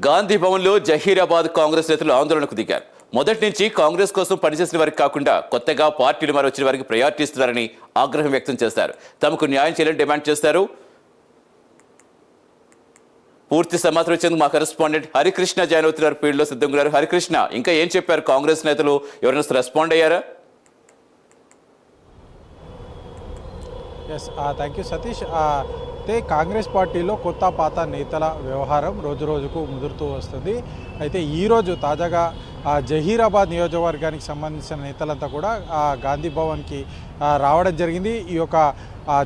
గాంధీ భవన్లో జహీరాబాద్ కాంగ్రెస్ నేతలు ఆందోళనకు దిగారు. మొదటి నుంచి కాంగ్రెస్ కోసం పనిచేసిన వారికి కాకుండా కొత్తగా పార్టీలు మారి వచ్చిన వారికి ప్రయారిటీ ఇస్తున్నారని ఆగ్రహం వ్యక్తం చేశారు. తమకు న్యాయం చేయాలని డిమాండ్ చేస్తారు. పూర్తి సమాచారం ఇచ్చేందుకు మా కరెస్పాండెంట్ హరికృష్ణ జాయిన్ అవుతున్నారు. ఫీల్డ్లో సిద్ధంగా ఉన్నారు. హరికృష్ణ, ఇంకా ఏం చెప్పారు కాంగ్రెస్ నేతలు? ఎవరైనా రెస్పాండ్ అయ్యారా? Thank you Satish. అయితే కాంగ్రెస్ పార్టీలో కొత్త పాత నేతల వ్యవహారం రోజు రోజుకు ముదురుతూ వస్తుంది. అయితే ఈరోజు తాజాగా జహీరాబాద్ నియోజకవర్గానికి సంబంధించిన నేతలంతా కూడా గాంధీ భవన్కి రావడం జరిగింది. ఈ యొక్క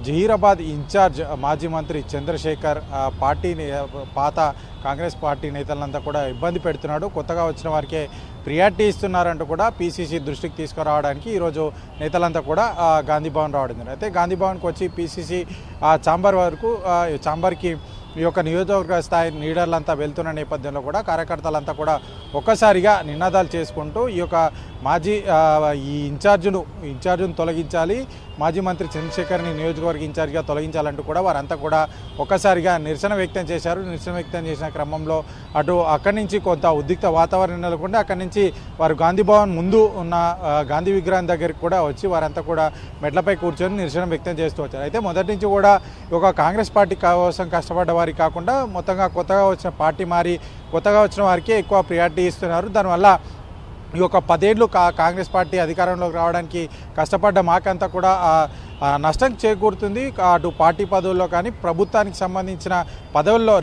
జహీరాబాద్ ఇన్ఛార్జ్ మాజీ మంత్రి చంద్రశేఖర్ పాత కాంగ్రెస్ పార్టీ నేతలంతా కూడా ఇబ్బంది పెడుతున్నాడు. కొత్తగా వచ్చిన వారికే ప్రియారిటీ ఇస్తున్నారంటూ కూడా పీసీసీ దృష్టికి తీసుకురావడానికి ఈరోజు నేతలంతా కూడా గాంధీ భవన్ రావడం జరిగింది. అయితే గాంధీ భవన్కి వచ్చి పీసీసీ ఛాంబర్కి ఈ యొక్క నియోజకవర్గ స్థాయి లీడర్లంతా వెళ్తున్న నేపథ్యంలో కూడా కార్యకర్తలంతా కూడా ఒక్కసారిగా నినాదాలు చేసుకుంటూ ఈ యొక్క ఈ ఇన్ఛార్జును తొలగించాలి, మాజీ మంత్రి చంద్రశేఖర్ని నియోజకవర్గ ఇన్ఛార్జిగా తొలగించాలంటూ కూడా వారంతా కూడా ఒక్కసారిగా నిరసన వ్యక్తం చేశారు. నిరసన వ్యక్తం చేసిన క్రమంలో అక్కడి నుంచి కొంత ఉద్రిక్త వాతావరణం నెలకొంటే అక్కడి నుంచి వారు గాంధీ భవన్ ముందు ఉన్న గాంధీ విగ్రహం దగ్గరికి కూడా వచ్చి వారంతా కూడా మెట్లపై కూర్చొని నిరసన వ్యక్తం చేస్తూ వచ్చారు. అయితే మొదటి నుంచి కూడా ఒక కాంగ్రెస్ పార్టీ కోసం కష్టపడ్డ వారికి కాకుండా మొత్తంగా కొత్తగా వచ్చిన పార్టీ మారి కొత్తగా వచ్చిన వారికి ఎక్కువ ప్రియారిటీ ఇస్తున్నారు. దానివల్ల ఈ యొక్క 10 ఏళ్ళు కాంగ్రెస్ పార్టీ అధికారంలోకి రావడానికి కష్టపడ్డ మాకంతా కూడా నష్టం చేకూరుతుంది. అటు పార్టీ పదవుల్లో కానీ ప్రభుత్వానికి సంబంధించిన పదవుల్లో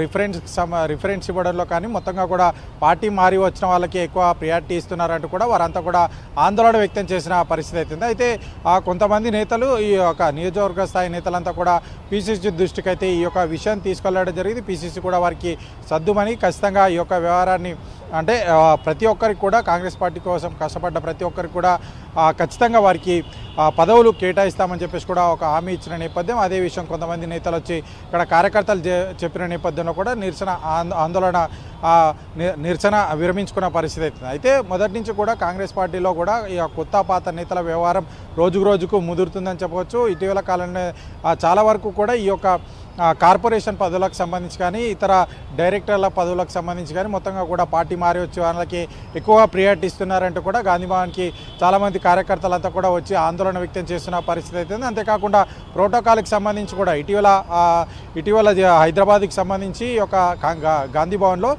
రిఫరెన్స్ ఇవ్వడంలో కానీ మొత్తంగా కూడా పార్టీ మారి వచ్చిన వాళ్ళకి ఎక్కువ ప్రియారిటీ ఇస్తున్నారంటూ కూడా వారంతా కూడా ఆందోళన వ్యక్తం చేసిన పరిస్థితి అవుతుంది. అయితే కొంతమంది నేతలు ఈ యొక్క నియోజకవర్గ స్థాయి నేతలంతా కూడా పీసీసీ దృష్టికి అయితే ఈ యొక్క విషయాన్ని తీసుకెళ్లడం జరిగింది. పీసీసీ కూడా వారికి సర్దుమని ఖచ్చితంగా ఈ యొక్క వ్యవహారాన్ని అంటే ప్రతి ఒక్కరికి కూడా కాంగ్రెస్ పార్టీ కోసం కష్టపడ్డ ప్రతి ఒక్కరికి కూడా ఖచ్చితంగా వారికి పదవులు కేటాయిస్తామని చెప్పేసి కూడా ఒక హామీ ఇచ్చిన నేపథ్యం. అదే విషయం కొంతమంది నేతలు వచ్చి ఇక్కడ కార్యకర్తలు చెప్పిన నేపథ్యంలో కూడా నిరసన విరమించుకున్న పరిస్థితి అవుతుంది. అయితే మొదటి నుంచి కూడా కాంగ్రెస్ పార్టీలో కూడా ఈ కొత్త పాత నేతల వ్యవహారం రోజుకు ముదురుతుందని చెప్పవచ్చు. ఇటీవల కాలంలో చాలా వరకు కూడా ఈ యొక్క కార్పొరేషన్ పదవులకు సంబంధించి కానీ ఇతర డైరెక్టర్ల పదవులకు సంబంధించి కానీ మొత్తంగా కూడా పార్టీ మారి వచ్చే వాళ్ళకి ఎక్కువగా ప్రియారిటీ ఇస్తున్నారంటూ కూడా గాంధీ భవన్కి చాలామంది కార్యకర్తలంతా కూడా వచ్చి ఆందోళన వ్యక్తం చేస్తున్న పరిస్థితి అవుతుంది. అంతేకాకుండా ప్రోటోకాల్కి సంబంధించి కూడా ఇటీవల హైదరాబాద్కి సంబంధించి ఒక గాంధీ భవన్లో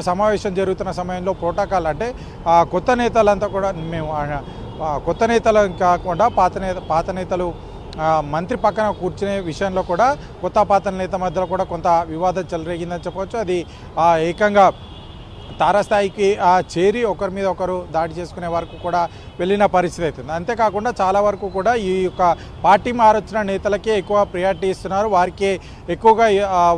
సమావేశం జరుగుతున్న సమయంలో ప్రోటోకాల్ అంటే కొత్త నేతలంతా కూడా కొత్త నేతలు కాకుండా పాత నేతలు మంత్రి పక్కన కూర్చునే విషయంలో కూడా కొత్త పాత నేత మధ్యలో కూడా కొంత వివాదం చెలరేగిందని చెప్పవచ్చు. అది ఏకంగా తారాస్థాయికి చేరి ఒకరి మీద ఒకరు దాడి చేసుకునే వరకు కూడా వెళ్ళిన పరిస్థితి అవుతుంది. అంతేకాకుండా చాలా వరకు కూడా ఈ యొక్క పార్టీ మారొచ్చిన నేతలకే ఎక్కువ ప్రియారిటీ ఇస్తున్నారు,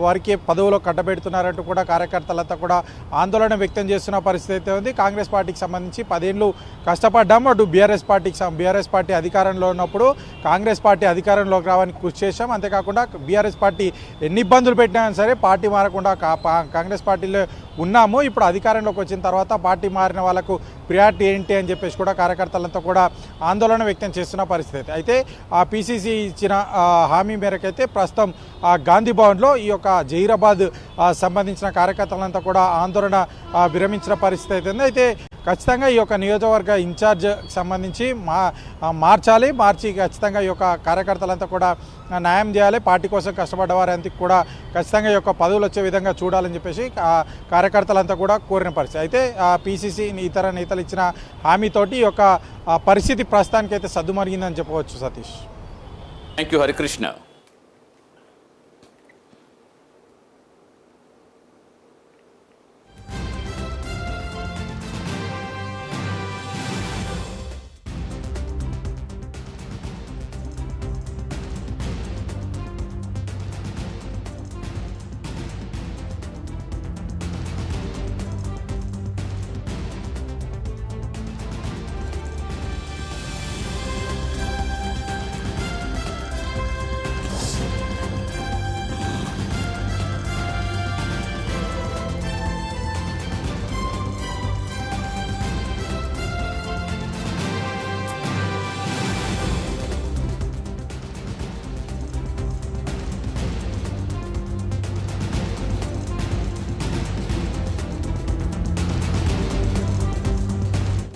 వారికి పదవులో కట్టబెడుతున్నారంటూ కూడా కార్యకర్తలంతా కూడా ఆందోళన వ్యక్తం చేస్తున్న పరిస్థితి అయితే ఉంది. కాంగ్రెస్ పార్టీకి సంబంధించి 10 ఏళ్ళు కష్టపడ్డాము. అటు బీఆర్ఎస్ పార్టీ అధికారంలో ఉన్నప్పుడు కాంగ్రెస్ పార్టీ అధికారంలోకి రావడానికి కృషి చేశాం. అంతేకాకుండా బీఆర్ఎస్ పార్టీ ఎన్ని ఇబ్బందులు పెట్టినా సరే పార్టీ మారకుండా కాంగ్రెస్ పార్టీలో ఉన్నాము. ఇప్పుడు అధికారంలోకి వచ్చిన తర్వాత పార్టీ మారిన వాళ్ళకు ప్రియారిటీ ఏంటి అని చెప్పేసి కూడా కార్యకర్తలంతా కూడా ఆందోళన వ్యక్తం చేస్తున్న పరిస్థితి. అయితే పీసీసీ ఇచ్చిన హామీ మేరకైతే ప్రస్తుతం గాంధీ భవన్లో ఈ యొక్క జహీరాబాద్ సంబంధించిన కార్యకర్తలంతా కూడా ఆందోళన విరమించిన పరిస్థితి అవుతుంది. అయితే ఖచ్చితంగా ఈ యొక్క నియోజకవర్గ ఇన్ఛార్జ్ సంబంధించి మార్చి ఖచ్చితంగా ఈ యొక్క కార్యకర్తలంతా కూడా న్యాయం చేయాలి, పార్టీ కోసం కష్టపడ్డ వారంతా కూడా ఖచ్చితంగా ఈ యొక్క పదవులు వచ్చే విధంగా చూడాలని చెప్పేసి కార్యకర్తలంతా కూడా కోరిన పరిస్థితి. అయితే పీసీసీ ఇతర నేతలు ఇచ్చిన హామీతోటి ఈ యొక్క పరిస్థితి ప్రస్తుతానికైతే సద్దుమరిగిందని చెప్పవచ్చు. Satish, thank you Harikrishna.